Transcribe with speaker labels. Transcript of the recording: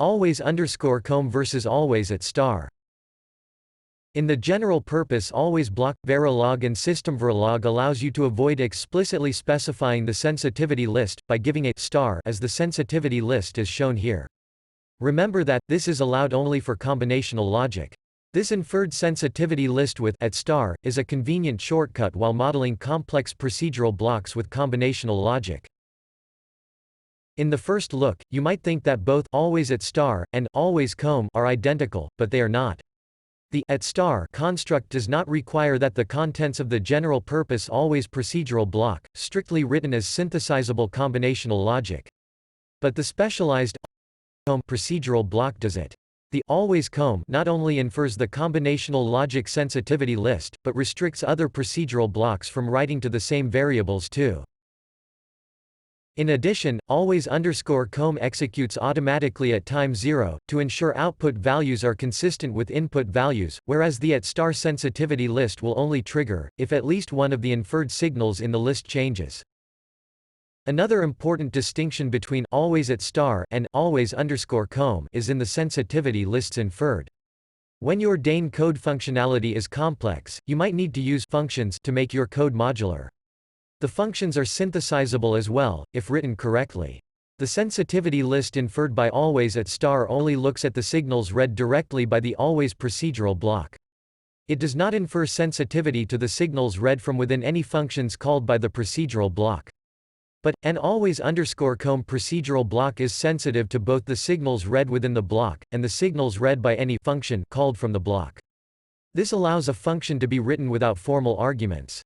Speaker 1: Always_com versus always at star. In the general-purpose always block, Verilog and Systemverilog allows you to avoid explicitly specifying the sensitivity list, by giving a star as the sensitivity list as shown here. Remember that, this is allowed only for combinational logic. This inferred sensitivity list with at star is a convenient shortcut while modeling complex procedural blocks with combinational logic. In the first look, you might think that both always at star and always comb are identical, but they are not. The at star construct does not require that the contents of the general-purpose always procedural block, strictly written as synthesizable combinational logic. But the specialized comb procedural block does it. The always comb not only infers the combinational logic sensitivity list, but restricts other procedural blocks from writing to the same variables too. In addition, always_comb executes automatically at time 0, to ensure output values are consistent with input values, whereas the at star sensitivity list will only trigger if at least one of the inferred signals in the list changes. Another important distinction between always at star and always_comb is in the sensitivity lists inferred. When your Dane code functionality is complex, you might need to use functions to make your code modular. The functions are synthesizable as well, if written correctly. The sensitivity list inferred by always at star only looks at the signals read directly by the always procedural block. It does not infer sensitivity to the signals read from within any functions called by the procedural block. But, an always_comb procedural block is sensitive to both the signals read within the block, and the signals read by any function called from the block. This allows a function to be written without formal arguments.